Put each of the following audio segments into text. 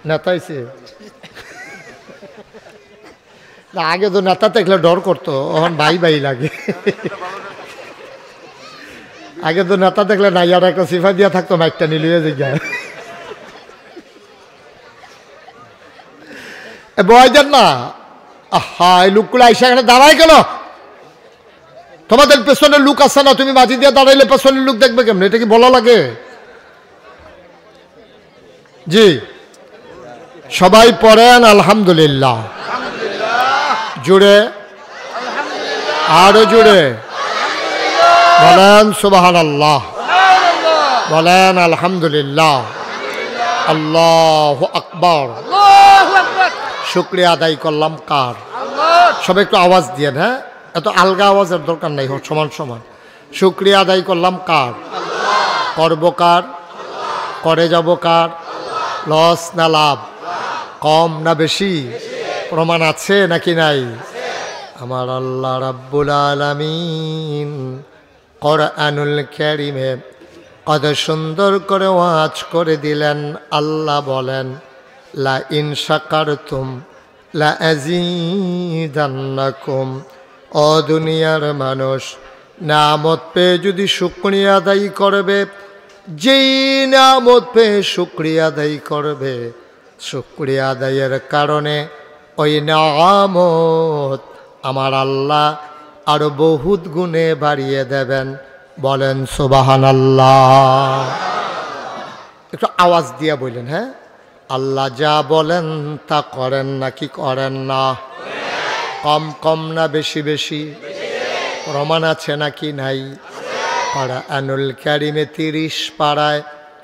নেতাইছে না, আগে তো নেতা দেখলে ডর করতো, এখন ভাই ভাই লাগে। আগে তো নেতা দেখলে না, ইয়ার একটা সিফা দিয়া থাকতো, মাইকটা নিলিয়ে যায় বয় যান না। আহা, এই লোকগুলো আইসা এখানে দাঁড়ায় গেল। তোমাদের পেছনের লোক আছে না, তুমি মাঝি দিয়ে দাঁড়াইলে পেছনের লোক দেখবে কেমন? এটা কি বলা লাগে? জি, সবাই পড়েন আলহামদুলিল্লাহ। জুড়ে, আরো জুড়ে বলেন সুবহানাল্লাহ, বলেন আলহামদুলিল্লাহ, আল্লাহু আকবার। শুকরিয়া আদায় করলাম কার? সবাই একটু আওয়াজ দিয়ে, হ্যাঁ, এত আলগা আওয়াজের দরকার নাই, সমান সমান। শুকরিয়া আদায় করলাম কার? করব কার? করে যাব কার? লস না লাভ? কম না বেশি? প্রমাণ আছে নাকি নাই? আমার আল্লাহ রাব্বুল আলামিন কোরআনুল কারীমে কত সুন্দর করে ওয়াজ করে দিলেন। আল্লাহ বলেন, লা ইন শাকারতুম লা আযীদান্নাকুম। ও দুনিয়ার মানুষ, নিয়ামত পেয়ে যদি শুকরিয়া আদায় করবে, যেই নিয়ামত পেয়ে শুকরিয়া আদায় করবে, শুকরিয়া আদায়ের কারণে ওই নিয়ামত আমার আল্লাহ আরো বহুত গুণে বাড়িয়ে দেবেন। বলেন সুবহানাল্লাহ। একটু আওয়াজ দিয়ে বললেন, হ্যাঁ, আল্লাহ যা বলেন তা করেন নাকি করেন না? কম কম না বেশি বেশি? প্রমাণ আছে নাকি নাই? কোরআনুল কারীমে 30 পারায়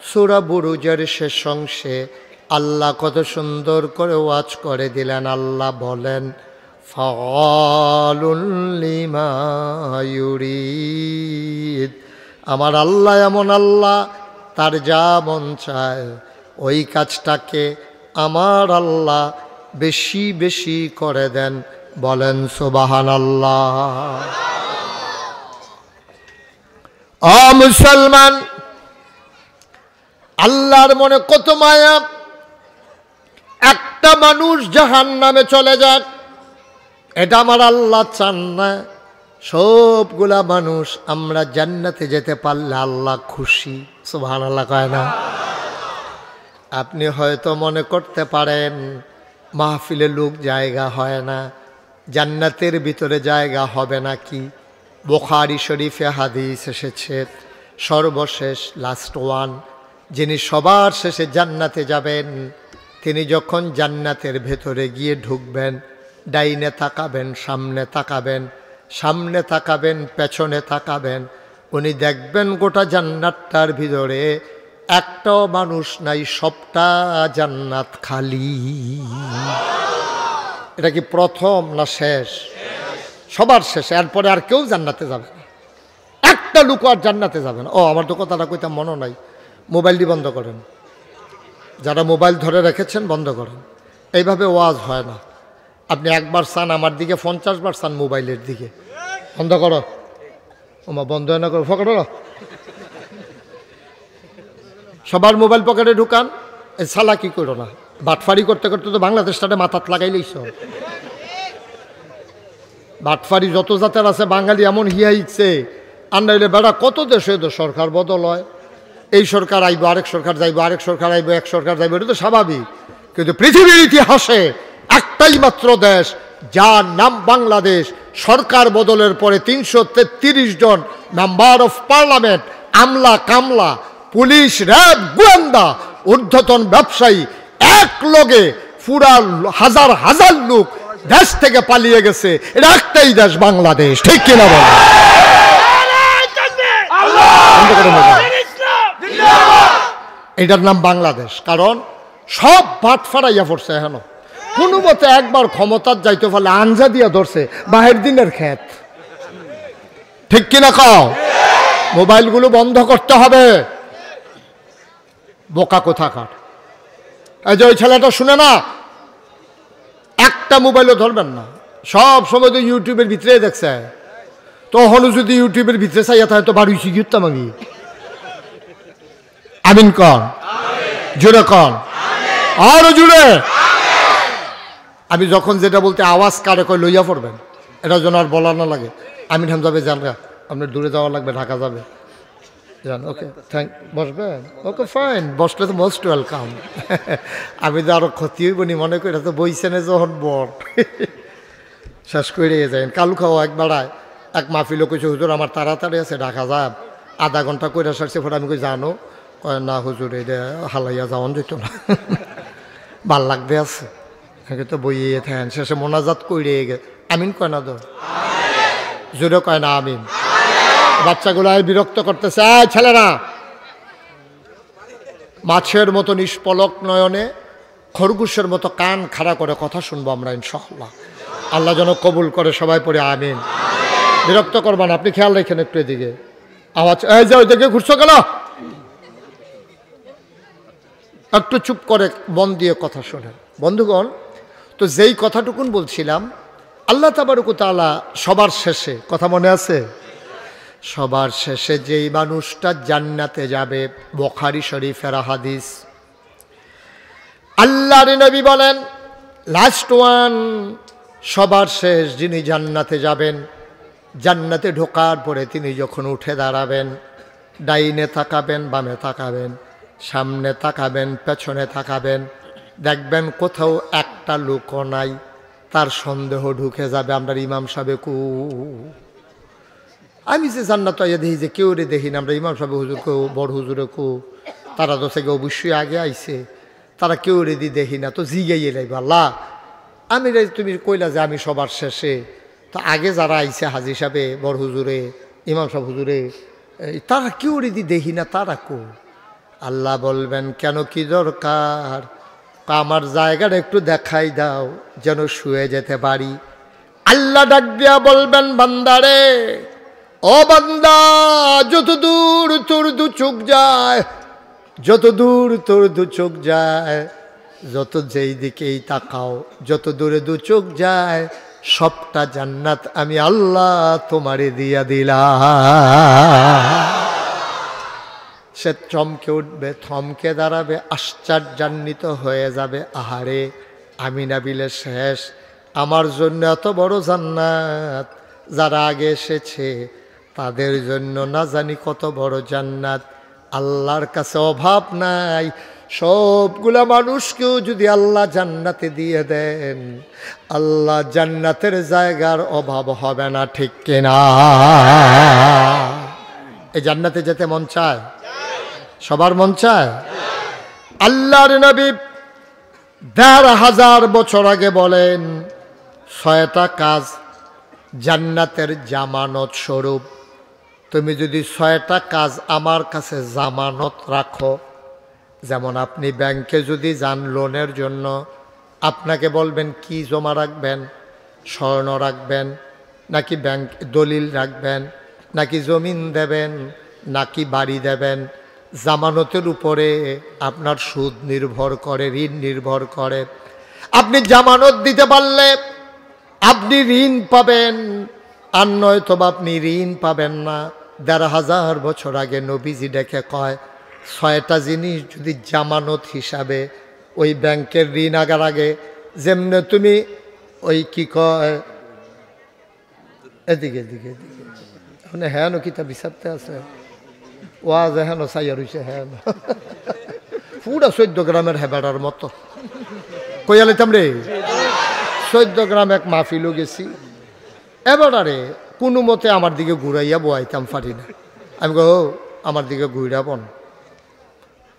সূরা বুরুজের শেষ অংশে আল্লাহ কত সুন্দর করে ওয়াজ করে দিলেন। আল্লাহ বলেন, ফাআলুল লিমা ইউরিদ। আমার আল্লাহ এমন আল্লাহ, তার যা মন চায় ওই কাজটাকে আমার আল্লাহ বেশি বেশি করে দেন। বলেন সুবহানাল্লাহ। ও মুসলমান, আল্লাহর মনে কত মায়া। একটা মানুষ জাহান্নামে চলে যাক, এটা আমার আল্লাহ চান না। সবগুলা মানুষ আমরা জান্নাতে যেতে পারলে আল্লাহ খুশি। সুবহানাল্লাহ কয় না? আপনি হয়তো মনে করতে পারেন মাহফিলে লোক জায়গা হয় না, জান্নাতের ভিতরে জায়গা হবে নাকি? বুখারী শরীফে হাদিস এসেছে, সর্বশেষ লাস্ট ওয়ান, যিনি সবার শেষে জান্নাতে যাবেন, তিনি যখন জান্নাতের ভেতরে গিয়ে ঢুকবেন, ডাইনে তাকাবেন, সামনে তাকাবেন, সামনে তাকাবেন, পেছনে তাকাবেন, উনি দেখবেন গোটা জান্নাতটার ভিতরে একটাও মানুষ নাই, সবটা জান্নাত খালি। এটা কি প্রথম না শেষ? সবার শেষে, এরপরে আর কেউ জান্নাতে যাবে না, একটা লোক আর জান্নাতে যাবে না। ও, আমার তো কথাটা কইতাম মনে নাই। মোবাইলটি বন্ধ করেন, যারা মোবাইল ধরে রেখেছেন বন্ধ করেন। এইভাবে ওয়াজ হয় না। আপনি একবার চান আমার দিকে, 50 বার চান মোবাইলের দিকে। বন্ধ করো, ওমা বন্ধ হয় না, করো পকেটে। সবার মোবাইল পকেটে ঢুকান। এই সালা কি করো না, বাটফারি করতে করতে তো বাংলাদেশটাতে মাথাত লাগাইলেইছ। বাটফারি যত জাতের আছে, বাঙালি এমন হিয়াইছে। আন্দাইলে বেড়া কত দেশে তো সরকার বদল হয়, এই সরকার আইব, আরেক সরকার যাইব, আরেক সরকার আইব, এক সরকার যাইব, এটা তো স্বাভাবিক। কিন্তু পৃথিবীর ইতিহাসে একটাই মাত্র দেশ যার নাম বাংলাদেশ, সরকার বদলের পরে 333 জন মেম্বার অফ পার্লামেন্ট, আমলা কামলা, পুলিশ, র্যাব, গোয়েন্দা, ঊর্ধ্বতন ব্যবসায়ী এক লগে পুরা হাজার হাজার লোক দেশ থেকে পালিয়ে গেছে। এটা একটাই দেশ বাংলাদেশ, ঠিক কিনা বল? এটার নাম বাংলাদেশ, কারণ সব ভাট ফাড়াইয়া পড়ছে। এখন কোনো মতে একবার ক্ষমতার যাইতে পারলে আঞ্জা দিয়া ধরছে বাহির দিনের ক্ষেত, ঠিক কিনা কও? মোবাইলগুলো বন্ধ করতে হবে। বোকা কোথাকার। এই যে ওই ছেলেটা শুনে না, একটা মোবাইলও ধরবেন না, সব সময় তো ইউটিউবের ভিতরে দেখছে। তখনও যদি ইউটিউবের ভিতরে চাইয়া থাকে তো বাড়ি শিখতাম আমি। আমিন কন, জোরে কন। আরো জুড়ে। আমি যখন যেটা বলতে আওয়াজ কারে কই লইয়া পড়বেন, এটা যেন আর বলা না লাগে। আমি ঠাম যাবে জানগা, আপনার দূরে যাওয়া লাগবে, ঢাকা যাবে জান। ওকে থ্যাংক, বসবেন? ওকে ফাইন, বসলে তো মোস্ট ওয়েলকাম। আমি তো আরো ক্ষতি হইব নি মনে করি, তো বইছেনে যখন বর শেষ করে যাই। কালু খাওয়া এক বেড়ায় এক মাহফিলও কইছে, হুজুর আমার তাড়াতাড়ি আছে, ঢাকা যাব, আধা ঘন্টা কইরা সারছে। পরে আমি কই জানো, কয় না হুজুর এটা হালাইয়া যাওয়ান যেত না, ভাল লাগতে আছে। তো বইয়ে থাকেন, শেষে মোনাজাত কইরে গে আমিন কয় না, তো জোরে কয় না আমিন। বাচ্চাগুলো বিরক্ত করতেছে, ছেলেরা মাছের মতো নিষ্পলক নয়নে খরগোশের মতো কান খাড়া করে কথা শুনবো আমরা ইনশাআল্লাহ। আল্লাহ যেন কবুল করে, সবাই পড়ে আমিন। বিরক্ত করবেন, আপনি খেয়াল রাখেন একটু এদিকে আওয়াজ। এই যে ওইদিকে ঘুরছো কেন? একটু চুপ করে মন দিয়ে কথা শোনেন বন্ধুগণ। তো যেই কথাটুকুন বলছিলাম, আল্লাহ তাবারক ওয়া তাআলা সবার শেষে, কথা মনে আছে? সবার শেষে যেই মানুষটা জান্নাতে যাবে, বুখারী শরীফের হাদিস, আল্লাহর নবী বলেন লাস্ট ওয়ান, সবার শেষ যিনি জান্নাতে যাবেন, জান্নাতে ঢোকার পরে তিনি যখন উঠে দাঁড়াবেন, ডাইনে তাকাবেন, বামে তাকাবেন, সামনে তাকাবেন, পেছনে তাকাবেন, দেখবেন কোথাও একটা লোকও নাই। তার সন্দেহ ঢুকে যাবে, আমরা ইমাম সাহেব কু, আমি যে জান্নাত দেখি যে কেউ রে দেখি না, আমরা ইমাম সাহেব হুজুর কো, বড় হুজুরে কো, তারা তো থেকে অবশ্যই আগে আইছে, তারা কেউ রে দি দেখি না। তো জিগাইয়ে লাইব, আল্লাহ আমি রে তুমি কইলা যে আমি সবার শেষে, তো আগে যারা আইছে হাজি সাহেবে, বড় হুজুরে, ইমাম সাহেব হুজুরে, তারা কেউ রে দি দেখি না, তারা কো? আল্লাহ বলবেন কেন, কি দরকার? আমার জায়গাটা একটু দেখাই দাও যেন শুয়ে যেতে পারি। আল্লাহ ডাক দিয়া বলবেন বান্দারে, ও বান্দা, যত দূর তোর দু চোখ যায়, যত দূর তোর দু চোখ যায়, যত যেই দিকেই তাকাও, যত দূরে দু চোখ যায়, সবটা জান্নাত আমি আল্লাহ তোমারে দিয়া দিলাম। সে চমকে উঠবে, থমকে দাঁড়াবে, আশ্চর্যান্বিত হয়ে যাবে, আহারে আমি নাবিলে শেষ, আমার জন্য এত বড় জান্নাত, যারা আগে এসেছে তাদের জন্য না জানি কত বড় জান্নাত। আল্লাহর কাছে অভাব নাই, সবগুলা মানুষকেও যদি আল্লাহ জান্নাতে দিয়ে দেন, আল্লাহ জান্নাতের জায়গার অভাব হবে না, ঠিক কিনা? এই জান্নাতে যেতে মন চায়? সবার মন চায়? আল্লাহর নবী ১৫০০ বছর আগে বলেন, ৬টা কাজ জান্নাতের জামানত স্বরূপ। তুমি যদি ৬টা কাজ আমার কাছে জামানত রাখো, যেমন আপনি ব্যাংকে যদি যান লোনের জন্য, আপনাকে বলবেন কি জমা রাখবেন, স্বর্ণ রাখবেন নাকি ব্যাংক দলিল রাখবেন, নাকি জমিন দেবেন নাকি বাড়ি দেবেন, জামানতের উপরে আপনার সুদ নির্ভর করে, ঋণ নির্ভর করে। আপনি জামানত দিতে পারলে আপনি ঋণ পাবেন, আর নয়তো আপনি ঋণ পাবেন না। ১৫০০ বছর আগে নবীজি ডেকে কয়, ৬টা জিনিস যদি জামানত হিসাবে ওই ব্যাংকের ঋণ আগার আগে, যেমনি তুমি ওই কি কয়, এদিকে এদিকে এদিকে মানে হ্যাঁ কিতা বিচারতে আছে, ওয়াজ হ্যাঁ চাইয়া রয়েছে, হ্যাঁ পুরা ১৪ গ্রামের হেবাড়ার মতো কইয়া লাইতাম রে। ১৪ গ্রাম এক মাহফিলও গেছি, এবারে কোনো মতে আমার দিকে ঘুরাইয়া বয়াইতাম পারি না। আমি কো আমার দিকে ঘুরাবন,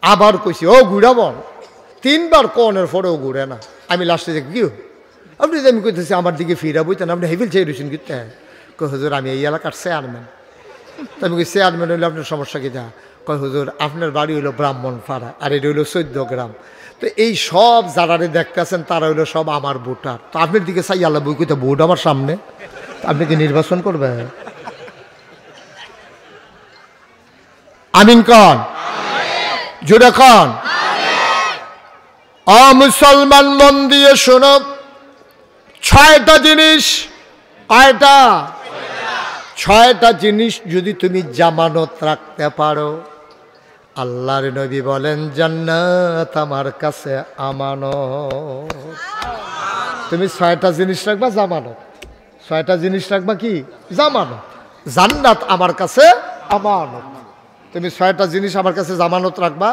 আবার কইছি ও ঘুরাবন, ৩বার কনের পরেও ঘুরে না। আমি লাস্টে দেখি কি আপনি, আমি কইতেছি আমার দিকে ফিরা বইতেন, আপনি হেভিল চেয়ে রয়েছেন কিতে? কই হুজুর আমি এই এলাকার চেয়ারম্যান। তো আমি কই চেয়ারম্যান হইলে আপনার সমস্যা কি? যা কয় হুজুর আপনার বাড়ি হইলো ব্রাহ্মণপাড়া, আর এটা হইলো ১৪ গ্রাম, তো এই সব যারারে দেখতেছেন তারা হইলো সব আমার ভোটার। তো আপনার দিকে চাই আল্লাহ বই কইতে ভোট আমার সামনে, আপনি কি নির্বাচন করবেন? আমিন কন, জোরে কন। ও মুসলমান মন দিয়ে শোনো, ৬টা জিনিস, ৬টা জিনিস যদি তুমি জামানত রাখতে পারো, আল্লাহর নবী বলেন জান্নাত আমার কাছে আমানত। তুমি 6টা জিনিস রাখবা জামানত, 6টা জিনিস রাখবা কি জামানত। জান্নাত আমার কাছে আমানত। তুমি 6টা জিনিস আমার কাছে জামানত রাখবা,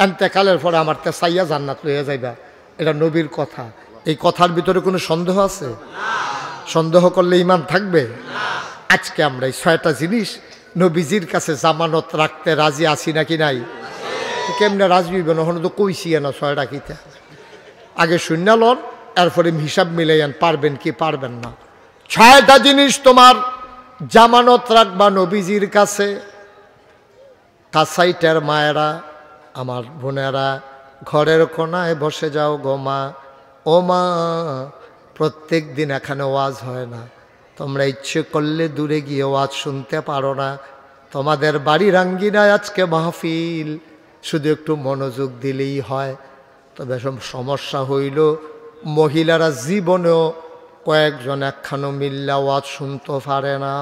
এন্তেকালের পরে আমার তেসাইয়া জান্নাত লইয়া যাইবা। এটা নবীর কথা। এই কথার ভিতরে কোনো সন্দেহ আছে? সন্দেহ করলে ঈমান থাকবে? আজকে আমরা এই 6টা জিনিস নবীজির কাছে জামানত রাখতে রাজি আছি নাকি নাই? কেমনে রাজি হইবেন? ওখানে তো কইছি না 6টা কিতা। আগে শূন্য লন, এরপরে হিসাব মিলাইয়ান পারবেন কি পারবেন না। 6টা জিনিস তোমার জামানত রাখবা নবীজির কাছে। কাসাইটের মায়েরা, আমার বোনেরা, ঘরের কোনায় বসে যাও গো মা। ও মা, প্রত্যেক দিন এখানে ওয়াজ হয় না, তোমরা ইচ্ছে করলে দূরে গিয়ে ওয়াজ শুনতে পারো না। তোমাদের বাড়ির আঙ্গিনায় আজকে মাহফিল, শুধু একটু মনোযোগ দিলেই হয়। তবে সমস্যা হইল মহিলারা জীবনেও কয়েকজন একখানো মিল্লা ওয়াজ শুনতে পারে না।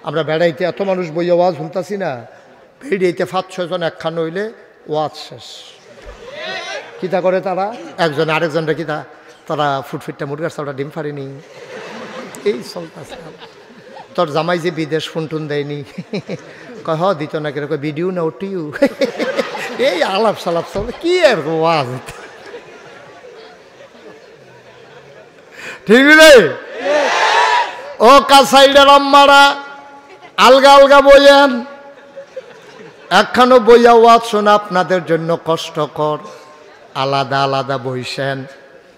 আমরা বেড়াইতে এত মানুষ বইয়া ওয়াজ শুনতাছি না, বেড়াইতে 5-6 জন একখানো হইলে ওয়াজ শেষ। কিতা করে তারা? একজন আরেকজনরা কিতা, তারা ফুটফিটটা মুরগার চাউটা ডিম পারেনি, এই চলতেছে। তোর জামাই যে বিদেশ ফুনটুন দেয়নি, কয় হ দিত না কেন, ভিডিও না ওটিও, এই আলাপ সালাপ চলে কি আর ওয়াজ। ঠিক রে? ও কাসাইডের আম্মারা, আলগা আলগা বইয়েন, একখানো বইয়া ওয়াজ শোনা আপনাদের জন্য কষ্টকর। আলাদা আলাদা বইছেন,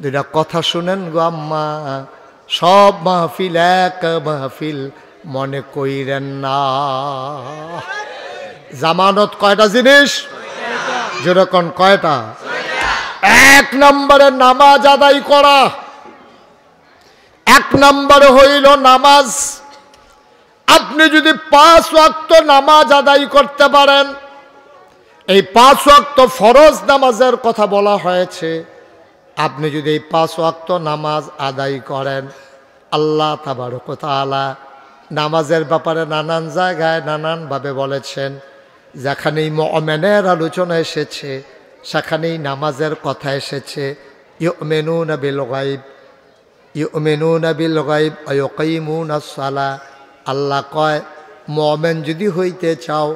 2টা কথা শুনেন গো আম্মা। সব মাহফিল এক মাহফিল মনে কইরেন না। জামানত কয়টা জিনিস? যেরকম কয়টা? 1 নম্বরে নামাজ আদায় করা। 1 নম্বরে হইল নামাজ। আপনি যদি 5 ওয়াক্ত নামাজ আদায় করতে পারেন, এই 5 ওয়াক্ত ফরজ নামাজের কথা বলা হয়েছে, আপনি যদি এই 5 ওয়াক্ত নামাজ আদায় করেন, আল্লাহ তাবারক ওয়া তাআলা নামাজের ব্যাপারে নানান জায়গায় নানানভাবে বলেছেন। যেখানেই মুমিনের আলোচনা এসেছে সেখানেই নামাজের কথা এসেছে। ইউমিনুনা বিল গায়ব, ইউমিনুনা বিল গায়ব ওয়া ইউকিমুনাস সালাহ। আল্লাহ কয় মুমিন যদি হইতে চাও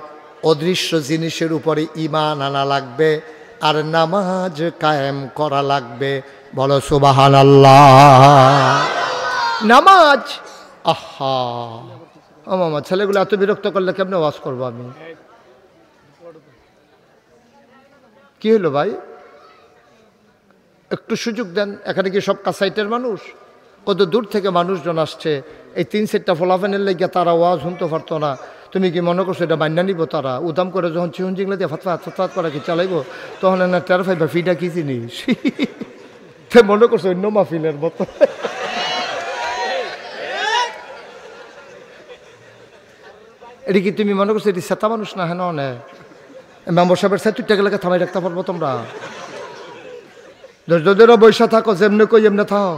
অদৃশ্য জিনিসের উপরে ঈমান আনা লাগবে আর নামাজ কায়েম করা লাগবে। বলো সুবহানাল্লাহ। নামাজ, আহা ও মামা, ছেলেগুলো এত বিরক্ত করলে কেমনে ওয়াজ করবো আমি? কি হলো ভাই, একটু সুযোগ দেন। এখানে কি সব কাসাইটের মানুষ? কত দূর থেকে মানুষজন আসছে। এই 3-4টা ফলাফানের লেগে তারা ওয়াজ শুনতে পারতো না। তুমি কি মনে করছো এটা মান্যা নিব? তারা উদাম করে যখন চিহন চিংলা দিয়ে ফাতফাত করা কি চালাইবো, তখন না টের পাইবা ফিটা কি জিনিস। মনে করছো অন্য মাহফিলের মতো। এটি কি তুমি মনে করছো এটি সেতা মানুষ না? হ্যাঁ না, মেম্বার সাহেবের সাথে 2 টাকা থামাই রাখতে পারবো তোমরা? ধৈর্য বৈশা থাকো, যেমনি কই এমনি থাকো।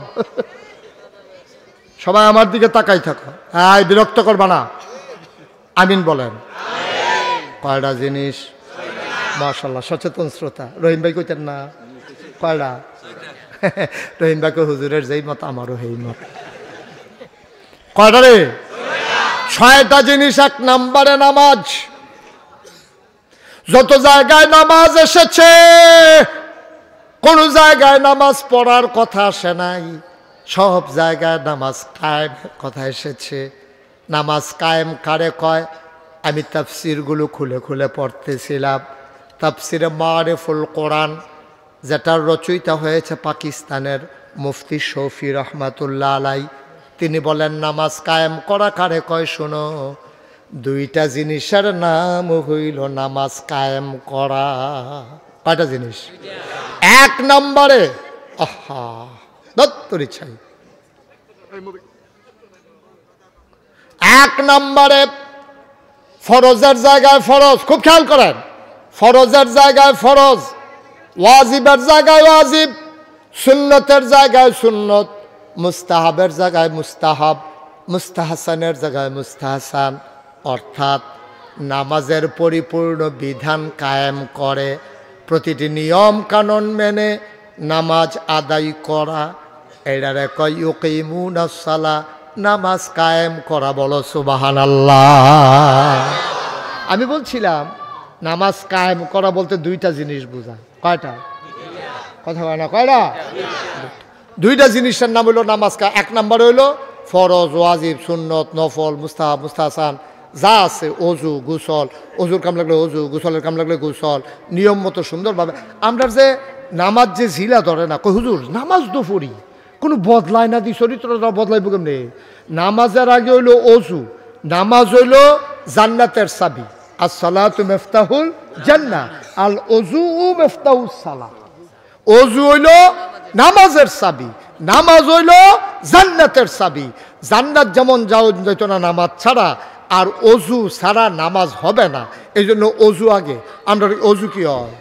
সবাই আমার দিকে তাকাই থাকো। হ্যাঁ, বিরক্ত করবা না। আমিন বলেন। কয়টা জিনিস? মাশাআল্লাহ, সচেতন শ্রোতা। রহিম ভাই কইতেন না কয়টা? রহিম ভাইকে হুজুরের যেই মত আমারও সেই মত। কয়টা রে? 6টা জিনিস। 1 নম্বরে নামাজ। যত জায়গায় নামাজ এসেছে কোন জায়গায় নামাজ পড়ার কথা আসে নাই, সব জায়গায় নামাজ কায়েম কথা এসেছে। নামাজ কায়েম কারে কয়? আমি তাফসিরগুলো খুলে খুলে পড়তেছিলাম। তাফসিরে মারিফুল কোরআন, যেটার রচয়িতা হয়েছে পাকিস্তানের মুফতি শফি রহমাতুল্লাহ আলাই, তিনি বলেন নামাজ কায়েম করা কারে কয়? শোনো, 2টা জিনিসের নাম হইল নামাজ কায়েম করা। কয়টা জিনিস? 1 নম্বরে, আহা দত্তর ইচ্ছাই, 1 নম্বরে ফরজের জায়গায় ফরজ। খুব খেয়াল করেন, ফরজের জায়গায় ফরজ, ওয়াজিবের জায়গায় ওয়াজিব, সুন্নতের জায়গায় সুন্নত, মুস্তাহাবের জায়গায় মুস্তাহাব, মুস্তাহাসানের জায়গায় মুস্তাহাসান। অর্থাৎ নামাজের পরিপূর্ণ বিধান কায়েম করে, প্রতিটি নিয়ম কানুন মেনে নামাজ আদায় করা, এটারে কয় ইউকিমুনাস সালাহ, নামাজ কায়েম করা। বলো সুবহানাল্লাহ। আমি বলছিলাম নামাজ কায়েম করা বলতে দুইটা জিনিস বোঝায়। কয়টা? কথা হয় না, কয়টা? দুইটা জিনিসের নাম হইল নামাজ। এক নাম্বার হইল ফরজ, ওয়াজিব, সুন্নত, নফল, মুস্তাহাব, মুস্তাহসান যা আছে, অজু, গোসল, অজুর কাম লাগলে অজু, গোসলের কাম লাগলে গোসল, নিয়ম মতো সুন্দরভাবে। আমরা যে নামাজ যে ঝিলা ধরে না, কই হুজুর নামাজ তো পড়ি, কোনো বদলায় না, দি চরিত্রটা বদলাইব কেমনে? নামাজের আগে হইল অজু, নামাজ হইল জান্নাতের চাবি। আসসালাতু মিফতাহুল জান্নাহ, আল অজু মিফতাহুস সালাহ। অজু হইল নামাজের চাবি, নামাজ হইল জান্নাতের চাবি। জান্নাত যেমন যাইতো না নামাজ ছাড়া, আর অজু ছাড়া নামাজ হবে না। এই জন্য অজু আগে। আমরা অজু কি হয়?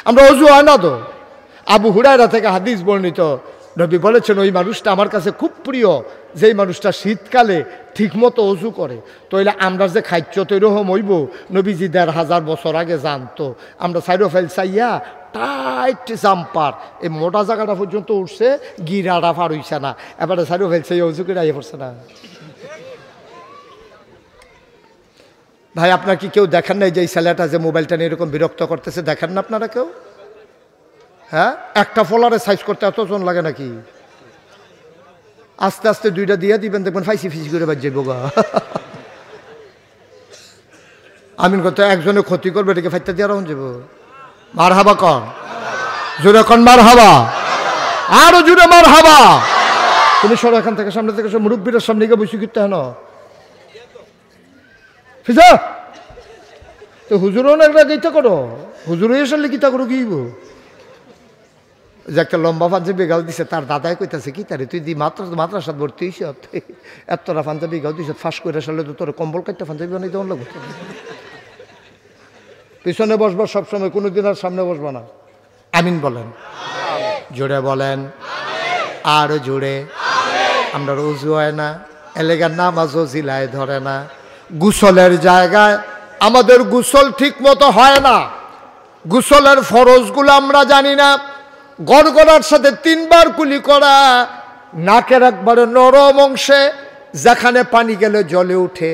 আমরা অজু হয় না তো। আবু হুরায়রা থেকে হাদিস বর্ণিত, নবী বলেছেন ওই মানুষটা আমার কাছে খুব প্রিয়, যেই মানুষটা শীতকালে ঠিকমতো অজু করে। তাইলে আমরা যে খাদ্য তৈরকম হইব, নবীজি ১৫০০ বছর আগে জানতো। আমরা সাইডো ফেল চাইয়া টাইট জাম্পার এই মোটা জায়গাটা পর্যন্ত উঠছে, গিরাটা পার হইছে না, এবারে সাইডো ফেল চাইয়া অজু করে আইয়া পড়ছে না। ভাই আপনার কি কেউ দেখেন না যে এই ছেলেটা যে মোবাইলটা নিয়ে এরকম বিরক্ত করতেছে? দেখেন না আপনারা কেউ? হ্যাঁ, একটা ফলারে সাইজ করতে এতজন লাগে নাকি? আস্তে আস্তে দুইটা দিয়ে দিবেন, দেখবেন ফাইসি ফিসি করে বাজ যাইব গা। আমিন করতে একজনে ক্ষতি করবে, এটাকে ফাইতে দিয়ে রাখুন যাব। মার হাবা কন, জোরে কন মার হাবা, আরো জোরে মার হাবা। তুমি সরো এখান থেকে, সামনে থেকে মুরব্বীর সামনে গিয়ে বসে করতে হেন ফিজা তো হুজুরও না একটা গীতা করো, হুজুর এসে গীতা করো কি যে একটা লম্বা পাঞ্জাবি গাল দিছে, তার দাদাই কইতাছে কি তারে তুই দি মাদ্রাসাত ভর্তি হইছ, এতটা পাঞ্জাবি গাল দিছে, ফাঁস করে আসলে তো তোর কম্বল কাটতে পাঞ্জাবি বানাই দেওয়ার লাগবে। পিছনে বসবা সবসময়, কোনোদিন আর সামনে বসবা না। আমিন বলেন, জোরে বলেন, আর জোরে। আমরা রোজু হয় না, এলাকার নামাজও জিলায় ধরে না। গোসলের জায়গায় আমাদের গোসল ঠিক মতো হয় না। গোসলের ফরজগুলো আমরা জানি না। গড়গড়ার সাথে 3 বার কুলি করা, নাকের একবারে নরম অংশে যেখানে পানি গেলে জলে উঠে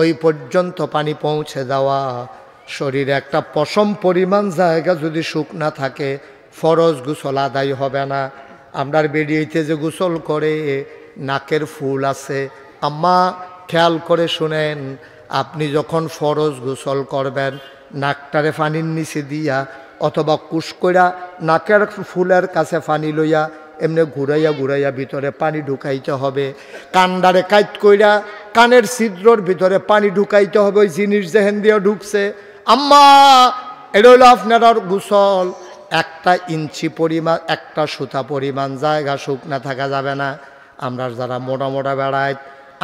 ওই পর্যন্ত পানি পৌঁছে দেওয়া, শরীরে একটা পশম পরিমাণ জায়গা যদি শুকনা থাকে ফরজ গোসল আদায় হবে না। আমরার বেরিয়েতে যে গোসল করে নাকের ফুল আছে, আম্মা খেয়াল করে শুনেন, আপনি যখন ফরজ গোসল করবেন নাকটারে পানির নিচে দিয়া অথবা কুশকইরা নাকের ফুলের কাছে পানি লইয়া এমনি ঘুরাইয়া ঘুরাইয়া ভিতরে পানি ঢুকাইতে হবে। কান্ডারে কাইট কইরা কানের ছিদ্রর ভিতরে পানি ঢুকাইতে হবে, ওই জিনিস যেহেন দিয়ে ঢুকছে। আম্মা এটা হইল আপনার গোসল। 1 ইঞ্চি পরিমাণ, 1 সুতা পরিমাণ জায়গা শুকনা থাকা যাবে না। আমরা যারা মোটা মোটা বেড়ায়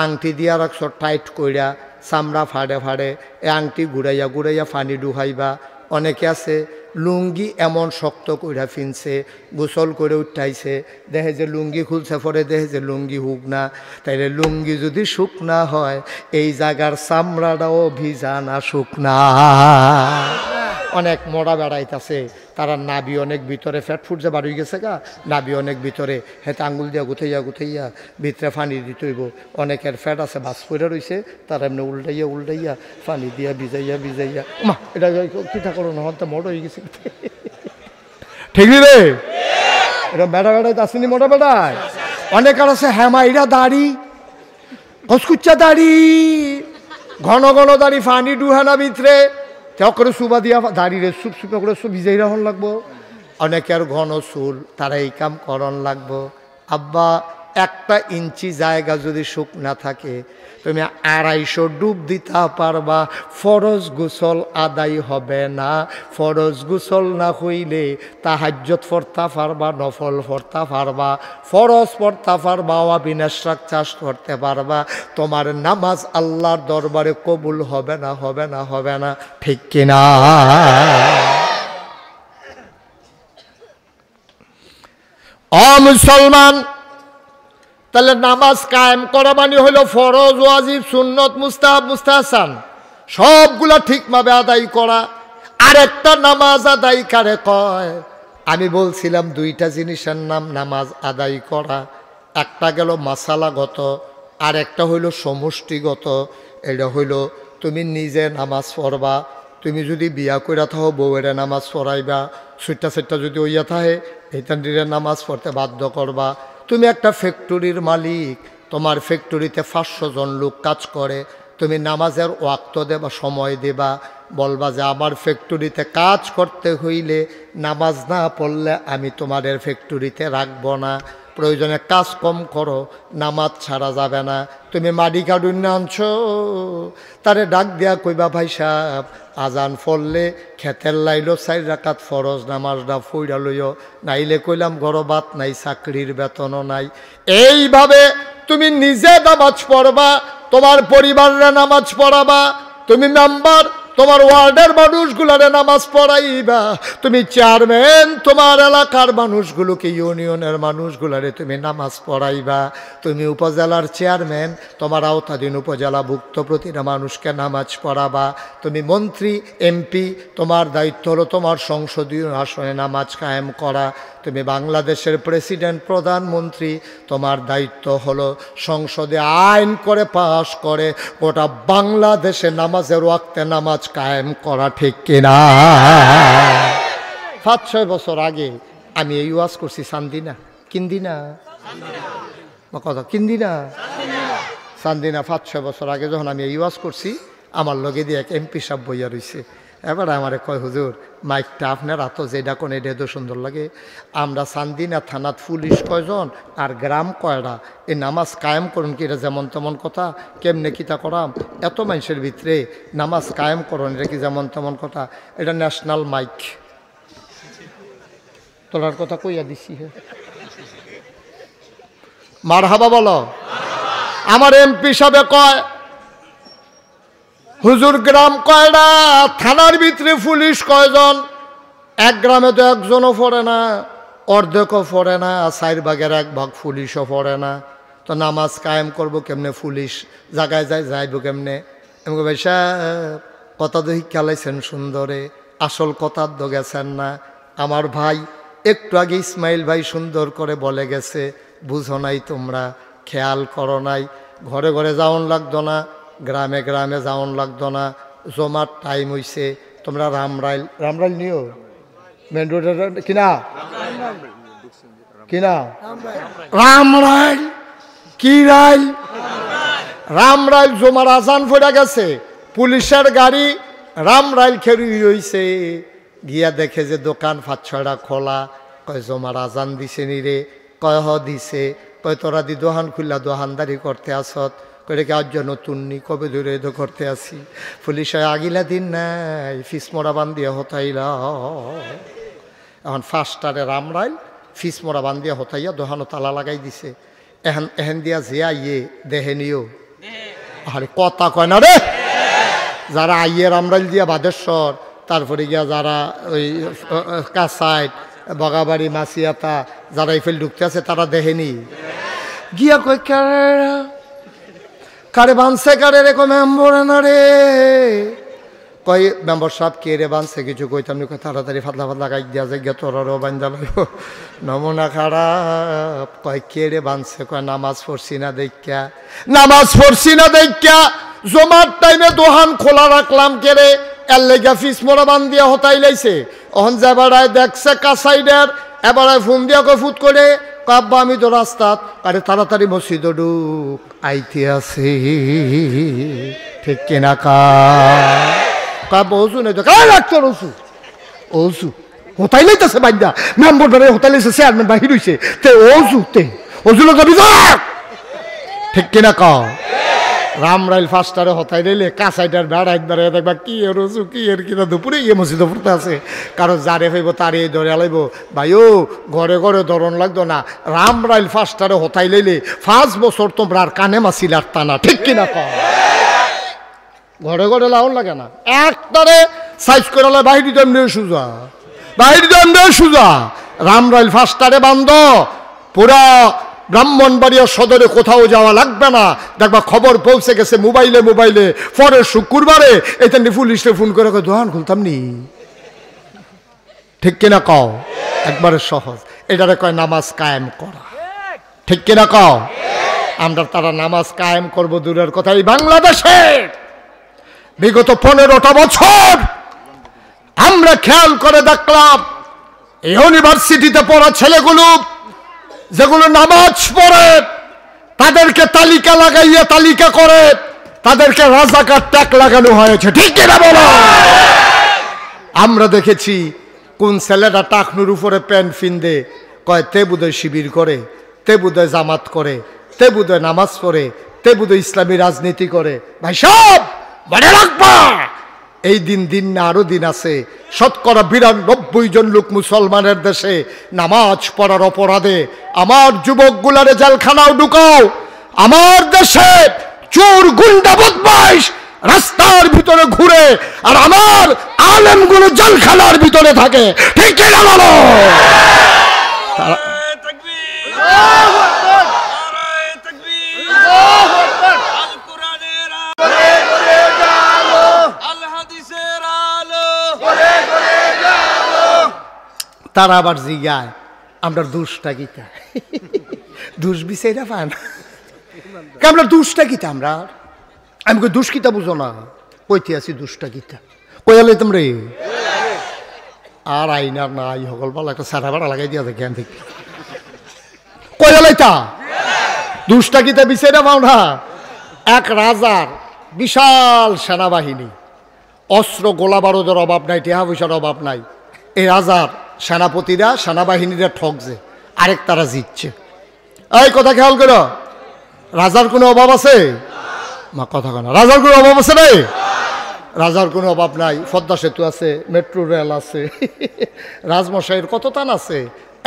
আংটি দিয়া রাখছ টাইট কইরা, চামড়া ফাড়ে ফাড়ে, এ আংটি ঘুরাইয়া ঘুরাইয়া পানি ঢুকাইবা। অনেকে আছে লুঙ্গি এমন শক্ত কইরা ফিনছে, গোসল করে উঠাইছে, দেখে যে লুঙ্গি খুলছে, পরে দেখে যে লুঙ্গি হুক না। তাইলে লুঙ্গি যদি শুকনা হয় এই জায়গার চামড়াটাও ভিজা না শুকনা। অনেক মোড়া বেড়াইতেছে, তারা নাবি অনেক ভিতরে ফ্যাট ফুটছে বাড়ি গেছে গা, নাবি অনেক ভিতরে, হেতে আঙুল দিয়া গুথাইয়া গুথাইয়া ভিতরে পানি দিতে হইব। অনেকের ফ্যাট আছে বাস করে রয়েছে, তারা এমনি উল্টাইয়া উল্টাইয়া পানি দিয়া ভিজাইয়া ভিজাইয়া, মা এটা কিটা করো না, হয়তো মোটা হয়ে গেছে। ঠিক রে, এটা বেড়া বেড়াইতে আসেনি মোটা বেড়ায়। অনেকের আছে হ্যামা এরা দাড়ি, কচকুচ্চা দাড়ি, ঘন ঘন দাড়ি, পানি ডুহানা ভিতরে করে সুবা দিয়া দাঁড়িয়ে সুপ সুপে করে ভিজাই রাখন লাগবো। অনেকের ঘন চুল, তারা এই কাম করন লাগবো। আব্বা 1 ইঞ্চি জায়গা যদি শুকনা থাকে তুমি 250 ডুব দিতে পারবা, ফরজ গোসল আদায় হবে না। ফরজ গোসল না হইলে তাহাজ্জুদ পড়তে পারবা, নফল পড়তে পারবা, ফরজ পড়তে পারবা, বিনাশক চাষ করতে পারবা। তোমার নামাজ আল্লাহর দরবারে কবুল হবে না, হবে না, হবে না। ঠিক কিনা? ও মুসলমান, তাহলে নামাজ কায়েম করা মানে হলো ফরজ, ওয়াজিব, সুন্নত, মুস্তাহাব, মুস্তাহসান সবগুলা ঠিকভাবে আদায় করা। আরেকটা নামাজ আদায় কারে কয়? আমি বলছিলাম দুইটা জিনিসের নাম নামাজ আদায় করা, একটা গেল মাসালাগত, আর একটা হইল সমষ্টিগত। এটা হইল তুমি নিজে নামাজ পড়বা, তুমি যদি বিয়া কইরা থাও বউয়ের নামাজ পড়াইবা, সুইটা যদি ওইয়া থাকে এইটান নামাজ পড়তে বাধ্য করবা। তুমি একটা ফ্যাক্টরির মালিক, তোমার ফ্যাক্টরিতে 500 জন লোক কাজ করে, তুমি নামাজের ওয়াক্ত দেবা, সময় দেবা, বলবা যে আমার ফ্যাক্টরিতে কাজ করতে হইলে নামাজ না পড়লে আমি তোমাদের ফ্যাক্টরিতে রাখবো না, প্রয়োজনে কাজ কম করো, নামাজ ছাড়া যাবে না। তুমি মাটি কাটুন না আনছো, তারে ডাক দিয়া কইবা ভাই সাহেব আজান পড়লে খেতের লাইলো 4 রাকাত ফরজ নামাজটা ফইরা লইও, নাইলে কইলাম গরবাত নাই, চাকরির বেতনও নাই। এইভাবে তুমি নিজে নামাজ পড়বা, তোমার পরিবারের নামাজ পড়াবা, তুমি মেম্বার তোমার ওয়ার্ডের মানুষগুলারে নামাজ পড়াইবা, তুমি চেয়ারম্যান তোমার এলাকার মানুষগুলোকে, ইউনিয়নের মানুষগুলারে তুমি নামাজ পড়াইবা, তুমি উপজেলার চেয়ারম্যান তোমার আওতাধীন উপজেলাভুক্ত প্রতিটা মানুষকে নামাজ পড়াবা, তুমি মন্ত্রী এমপি তোমার দায়িত্ব হলো তোমার সংসদীয় আসনে নামাজ কায়েম করা, তুমি বাংলাদেশের প্রেসিডেন্ট প্রধানমন্ত্রী তোমার দায়িত্ব হলো সংসদে আইন করে পাশ করে গোটা বাংলাদেশে নামাজের ওয়াক্তে নামাজ কায়েম করা, ঠিক কিনা? 5-6 বছর আগে আমি এই ওয়াজ করছি চান্দিনা, কিন্দিনা কথা কিন্দিনা চান্দিনা 5-6 বছর আগে যখন আমি এই ওয়াজ করছি, আমার লগে দিয়ে এক এমপি সাহেব বইয়া রয়েছে। এবার আমারে কয় হুজুর মাইকটা আপনার এত যেটা কোন এটা এত সুন্দর লাগে, আমরা চান্দিনা থানাত পুলিশ কয়জন আর গ্রাম কয়টা, এই নামাজ কায়েম করুন কি? এটা যেমন তেমন কথা, কেমনে কিতা করাম? এত মানুষের ভিতরে নামাজ কায়েম করুন এটা কি যেমন তেমন কথা? এটা ন্যাশনাল মাইক, তোলার কথা কইয়া দিছি। মারহাবা বলো। আমার এমপি সাহেব কয় হুজুর গ্রাম কয়টা, থানার ভিতরে পুলিশ কয়জন? এক গ্রামে তো একজনও পড়ে না, অর্ধেকও পড়ে না, 4 ভাগের 1 ভাগ পুলিশও পড়ে না, তো নামাজ কায়েম করবো কেমনে? পুলিশ জায়গায় যাইব কেমনে? আমি ভাই সাহেব কথা তো খেলাইছেন সুন্দরে, আসল কথার তো গেছেন না। আমার ভাই একটু আগে ইসমাইল ভাই সুন্দর করে বলে গেছে, বুঝো নাই তোমরা, খেয়াল করো নাই, ঘরে ঘরে যাওন লাগতো না, গ্রামে গ্রামে যাওন লাগতো না, জমার টাইম হইছে, তোমরা রামরাইল নিও মেন রোডের কিনা কিনা রামরাইল কি রাইল রামরাইল জমার আজান ফোড়া গেছে, পুলিশের গাড়ি রামরাইল খেরি হইছে, গিয়া দেখে যে দোকান 5-6টা খোলা, কয় জমার আজান দিছে নি রে? কয় হ দিছে। কয় তোরা দি দোকান খুললা দোকানদারি করতে আসত? কয়ে কি আজ নতুন নি? কবে ধরে এদ করতে আসি? পুলিশ আগিলা দিন নাই, ফিসমোড়া বান্ধিয়া হতাইলা। এখন ফার্স্টারে রামরাইল ফিসমোড়া বান্ধিয়া হতাইয়া দোকানো তালা লাগাই দিছে। এহেন দিয়া যে আইয়ে দেহে নিও, আরে কথা কয় না রে। যারা আইয়ে রামরাইল দিয়া বাদেশ্বর, তারপরে গিয়া যারা ওই কাসাইট বগাবাড়ি মাসিয়াতা যারা ইফেল ঢুকতে আছে তারা দেহেনি, গিয়া কয় কারে বানছে, কারে রে? কয় মেম্বরে না রে। কয় মেম্বর সাহেব কে রে বানছে? কিছু কইতাম নি। তাড়াতাড়ি ফাতলা ফাতলা গাই দিয়া যায়, গিয়া তোরারও বান্ধা লাগব, নমুনা খারাপ। কয় কে রে বানছে? কয় নামাজ পড়ছি না দেখা। নামাজ পড়ছি না দেখা জমার টাইমে দোকান খোলা রাখলাম কে রে? এর লেগা ফিস মোড়া বান দিয়া হতাই লাইছে। অহন যাবারায় দেখছে কাসাইডের, এবারে ফোন দিয়া কয় ফুট করে, কাব্বা আমি তো রাস্তাত। আরে তাড়াতাড়ি মসজিদ ঢুক, আইতে আছে, ঠিক কিনা? কাব্বা ওসু নেই তো রাখতো ওসু ওসু হতাই লাইতেছে বাদ্যা মেম্বর ধরে হতাই লাইছে, চেয়ারম্যান বাহির হইছে, তে ওসু তে ওসু লোক ঠিক কিনা? রামরাইল ফার্স্টারে হতাই দিলে কাসাইটার বেড়া একবারে দেখবা কি এর ওসু কি এর কিনা দুপুরে ইয়ে মসজিদ পড়তে আছে, কারো যারে হইব তারে ধরে আলাইব। ভাইও ঘরে ঘরে ধরন লাগতো না, রামরাইল ফার্স্টারে হতাই লইলে 5 বছর তোমরা আর কানে মাসি লাগতা না, ঠিক কিনা? ঘরে ঘরে লাউন লাগে না, একটারে সাইজ করে বাহির দমে সুজা, বাহির দমে সুজা। রামরাইল ফার্স্টারে বান্ধ পুরা ব্রাহ্মণবাড়িয়া সদরে কোথাও যাওয়া লাগবে না, দেখবা খবর পৌঁছে গেছে মোবাইলে মোবাইলে। পরের শুক্রবারে এটা পুলিশে ফোন করে দোকান খুলতাম নি, ঠিক কিনা কও? একবারে সহজ, এটারে কয় নামাজ কায়েম করা, ঠিক কিনা কও? আমরা তারা নামাজ কায়েম করব দূরের কথা, এই বাংলাদেশে বিগত 15টা বছর আমরা খেয়াল করে দেখলাম ইউনিভার্সিটিতে পড়া ছেলেগুলো যেগুলো নামাজ পড়ে তাদেরকে তালিকা লাগাইয়া তালিকা করে তাদেরকে রাজাকার ট্যাগ লাগানো হয়েছে, ঠিক কিনা বলো? আমরা দেখেছি কোন ছেলেটা টাকনুর উপরে প্যান্ট ফিন্দে কয় তে বুধয় শিবির করে, তে বুধয় জামাত করে, তে বুধয় নামাজ পড়ে, তে বুধয় ইসলামী রাজনীতি করে। ভাই সব মনে রাখবা, এই দিন দিন না আরো দিন আছে। 92% জন লোক মুসলমানের দেশে নামাজ পড়ার অপরাধে আমার যুবকগুলারে জেলখানাও ঢুকাও। আমার দেশে চোর গুন্ডা বদমাইশ রাস্তার ভিতরে ঘুরে আর আমার আলেমগুলো জেলখানার ভিতরে থাকে, ঠিক কিনা বলো? তারা আবার জিগায় আমরা দুষ্টা গীতা, দুষ বিচাইরা পান আমরা দুষ্টা গীতা, আমরা আমি কই দুষ গীতা বুঝো না, কইতে আছি দুষ্টা গীতা কইলে তোমরা আর আইনার নাই সকল পালা একটা সারা ভাড়া লাগাই দিয়া জ্ঞান থেকে কইলাইতা দুষ্টা গীতা বিচাইরা পাও না। এক রাজার বিশাল সেনাবাহিনী, অস্ত্র গোলা বারুদের অভাব নাই, টেহা পয়সার অভাব নাই। এই রাজার সেনাপতিরা সেনাবাহিনীরা ঠকছে, আরেক তারা জিতছে। এই কথা খেয়াল করো, রাজার কোনো অভাব আছে? মা কথা কেন, রাজার কোনো অভাব আছে রে? রাজার কোনো অভাব নাই, পদ্মা সেতু আছে, মেট্রো রেল আছে, রাজমশাইয়ের কত টান আছে,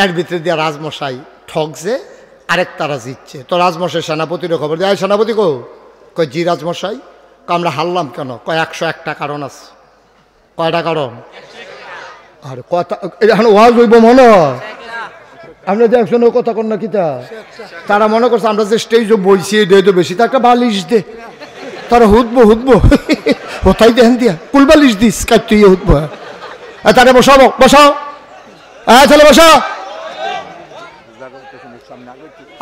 এর ভিতরে দিয়া রাজমশাই ঠকছে, আরেক তারা জিতছে। তো রাজমশাই সেনাপতিরও খবর দেয়, সেনাপতি কো? কয় জি রাজমশাই। আমরা হারলাম কেন? কয় 101টা কারণ আছে। কয়টা কারণ? আরে কথা এখন ওয়াজ হইব মনে হয়, আমরা যে একজনের কথা কন না কিতা, তারা মনে করছে আমরা যে স্টেজে বইছি এটাই তো বেশি, তা একটা বালিশ দে, তারা হুদবো হুদবো কোথায় দেখেন দিয়া কুল বালিশ দিস কাটতে হুদবো। তারা বসাবো, বসাও, তাহলে বসা।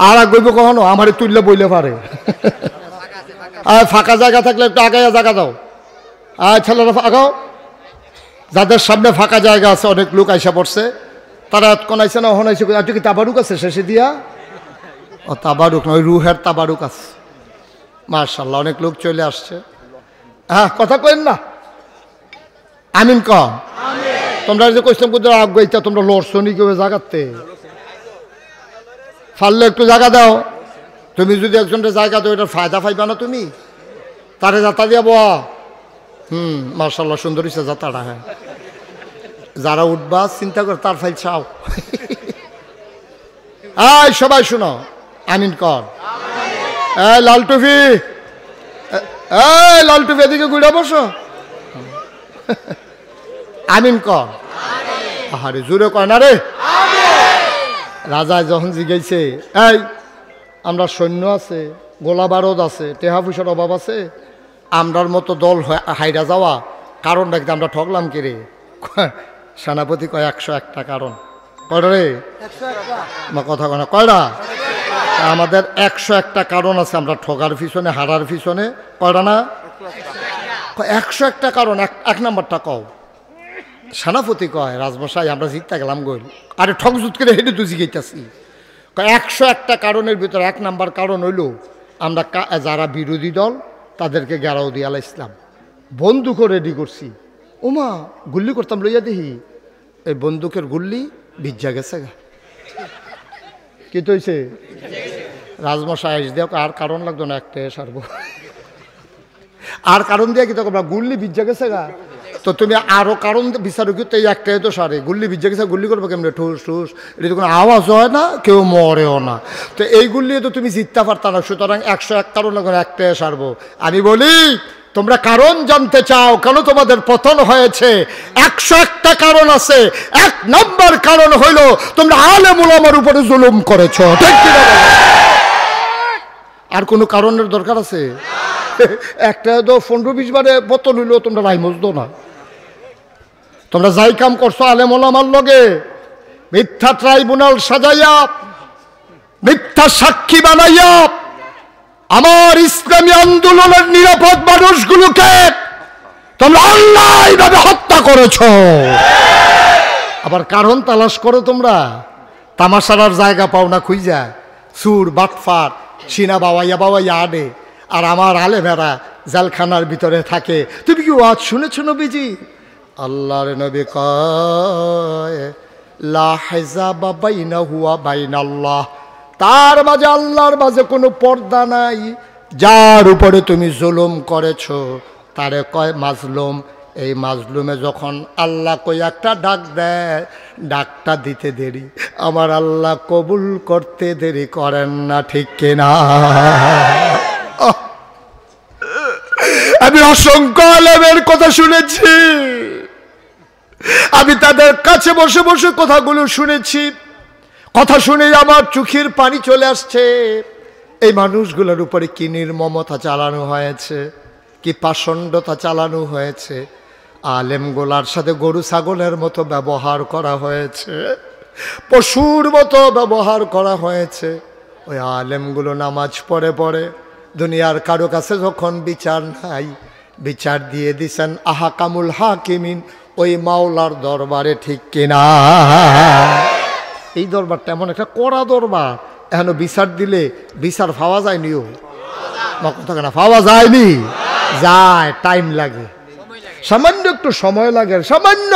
আর আগ গইব কখনো আমার তুললে বইলে পারে। আর ফাঁকা জায়গা থাকলে একটু আগাইয়া জায়গা দাও, ছেলেরা আগাও। যাদের সামনে ফাঁকা জায়গা আছে, অনেক লোক আইসা পড়ছে, তারা কোন আইসে না হন আইসে। আর কি তাবারুক আছে শেষে দিয়া? ও তাবারুক নয়, রুহের তাবারুক আছে। মাশাআল্লাহ, অনেক লোক চলে আসছে। হ্যাঁ কথা কইন না, আমিন কম। তোমরা যে কইছিলাম কোথাও আগাইতা, তোমরা লড়ছো নি কেউ জায়গাতে? ফাললে একটু জায়গা দাও। তুমি যদি একজনের জায়গা দাও, এটার ফায়দা পাইবা না তুমি? তারে যাতা দিয়া বয়া। মাশাআল্লাহ, সুন্দর হইছে যাতাটা। হ্যাঁ, যারা উঠবা চিন্তা করে তার ফাইল চাও। এই সবাই শুনো, আমিন কর। এই লাল টুপি, এই লাল টুপি এদিকে ঘুরে বসো, আমিন কর। আরে জোরে কয় না রে। রাজা যখন জিগাইছে, এই আমরা সৈন্য আছে, গোলা বারদ আছে, টেহা পয়সার অভাব আছে, আমরার মতো দল হাইরা যাওয়া কারণ দেখতে আমরা ঠকলাম কি রে? সেনাপতি কয় 101টা কারণ। কয়টা রে? কথা কয় না, কয়টা? আমাদের 101টা কারণ আছে আমরা ঠকার পিছনে, হারার পিছনে। কয়টা না? 101টা কারণ। এক নাম্বারটা কও। সেনাপতি কয় রাজমশাই আমরা জিততে গেলাম গইল। আরে ঠক জুত করে হেঁটে তুই জিগাইতেছি। 101টা কারণের ভিতরে 1 নাম্বার কারণ হইল আমরা যারা বিরোধী দল তাদেরকে গেরাও দিয়া ইসলাম, বন্দুকও রেডি করছি। ওমা গুল্লি করতাম, লইয়া দেখি এই বন্দুকের গুল্লি ভিজা গেছে গা। কি তো হয়েছে? রাজমশাই আইস দেখ, আর কারণ লাগতো না, একটা সারবো। আর কারণ দিয়ে কি তো গুল্লি ভিজা গেছে গা, তো তুমি আরো কারণ বিচারো কি? তো এই একটাই তো সারে, গুল্লি ভিজা গেছে, গুল্লি করবো কেমনে? ঠুস ঠুস, এটা তো কোনো আওয়াজ হয় না, কেউ মরেও না। তো এই গুল্লি তো তুমি জিততে পারতা না, সুতরাং 101 কারণ একটাই সারবো। আমি বলি তোমরা কারণ জানতে চাও কেন তোমাদের পতন হয়েছে? 101টা কারণ আছে। 1 নম্বর কারণ হইল তোমরা আলেম উলামার উপরে জুলুম করেছো, ঠিক কি না? আর কোনো কারণের দরকার আছে? একটা তো 15-20 বারে পতন হইলেও তোমরা রাই মজদো না। তোমরা যাই কাম করছো আলেম ওলামার লগে, মিথ্যা ট্রাইব্যুনাল সাজাইয়া, মিথ্যা সাক্ষী বানাইয়া আমার ইসলামী আন্দোলনের নিরাপদ মানুষগুলোকে তোমরা অন্যায়ভাবে হত্যা করেছ। আবার কারণ তালাশ করো তোমরা, তামাশার জায়গা পাও না খুঁজা, সুর বাটফার সিনা বাবাইয়া আডে, আর আমার আলেমেরা জালখানার ভিতরে থাকে। তুমি কি ওয়াজ শুনেছো নবীজি? আল্লাহর নবী কয় লা হিজাবা বাইনাহু ওয়া বাইনাল্লাহ, তার মাঝে আল্লাহর মাঝে কোনো পর্দা নাই। যার উপরে তুমি জুলুম করেছো তারে কয় মাজলুম। এই মাজলুমে যখন আল্লাহ কই একটা ডাক দেয়, ডাকটা দিতে দেরি, আমার আল্লাহ কবুল করতে দেরি করেন না, ঠিক কিনা? আমি অসংখ্য আলেমের কথা শুনেছি, আমি তাদের কাছে বসে বসে কথাগুলো শুনেছি। কথা শুনে আমার চোখের পানি চলে আসছে। এই মানুষগুলোর উপরে কি নির্মমতা চালানো হয়েছে, কি পাষণ্ডতা চালানো হয়েছে। আলেমগুলার সাথে গরু ছাগলের মতো ব্যবহার করা হয়েছে, পশুর মতো ব্যবহার করা হয়েছে। ওই আলেমগুলো নামাজ পড়ে পড়ে দুনিয়ার কারো কাছে যখন বিচার নাই, বিচার দিয়ে দিছেন আহকামুল হাকিমিন, ওই মাওলার দরবারে, ঠিক কিনা? এই দরবারটা এমন একটা কড়া দরবার, এখন বিচার দিলে বিচার পাওয়া যায়নিও, কথা না পাওয়া যায়নি, যায়, টাইম লাগে, সামান্য একটু সময় লাগে, সামান্য,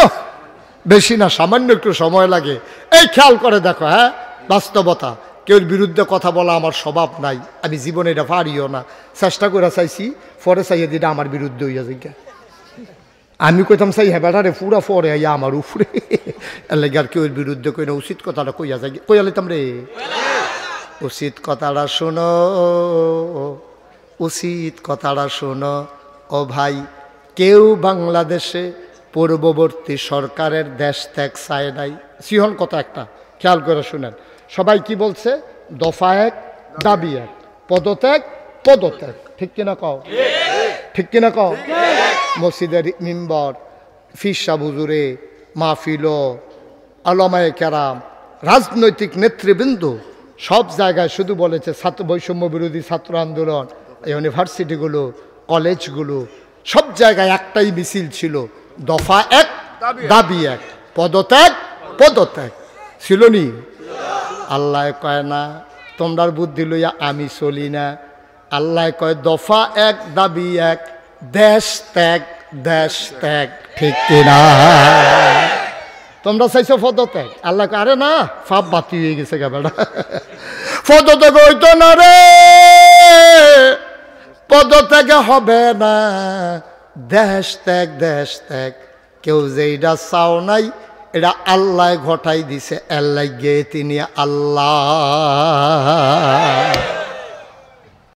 বেশি না, সামান্য একটু সময় লাগে। এই খেয়াল করে দেখো, হ্যাঁ বাস্তবতা, কেউর বিরুদ্ধে কথা বলা আমার স্বভাব নাই, আমি জীবনে এটা পারিও না। চেষ্টা করে চাইছি, পরে চাইয়ে দিটা আমার বিরুদ্ধে হইয়া যায়। আমি কইতাম চাই হ্যাঁ বেটারে পুরা পরে আইয়া আমার উপরে, এর লাগে আর কেউর বিরুদ্ধে কই না, উচিত কথাটা কইয়া যাই, কইয়া লইতাম রে। উচিত কথাটা শোনো, উচিত কথাটা শোনো ও ভাই। কেউ বাংলাদেশে পূর্ববর্তী সরকারের দেশ ত্যাগ চায় নাই। সিহন কথা একটা খেয়াল করে শুনেন, সবাই কি বলছে? দফা এক, দাবি এক, পদত্যাগ, পদত্যাগ, ঠিক কিনা কও? ঠিক কিনা কও? মসজিদের মিম্বর, ফিরসা হুজুরে, মাহফিল, আলেমায়ে কেরাম, রাজনৈতিক নেতৃবৃন্দ সব জায়গায় শুধু বলেছে ছাত্র বৈষম্য বিরোধী ছাত্র আন্দোলন, ইউনিভার্সিটিগুলো, কলেজগুলো, সব জায়গায় একটাই মিছিল ছিল, দফা এক, দাবি এক, পদত্যাগ, পদত্যাগ, ছিল নি? আল্লাহ কয় না তোমরার বুদ্ধি লইয়া আমি চলি না। আল্লাহ কয় দফা এক, দাবি এক, দেশ ত্যাগ, দেশ ত্যাগ, ঠিক কিনা? তোমরা চাইছো পদত্যাগ, আল্লাহ কয় আরে না, ফাপ বাতি হয়ে গেছে বেটা, পদত্যাগ হইতো না রে, পদত্যাগে হবে না, দেশ ত্যাগ, দেশ ত্যাগ। কেউ যে এটা চাও নাই, এটা আল্লাহ ঘটাই দিছে, আল্লাহ গে তিনি আল্লাহ।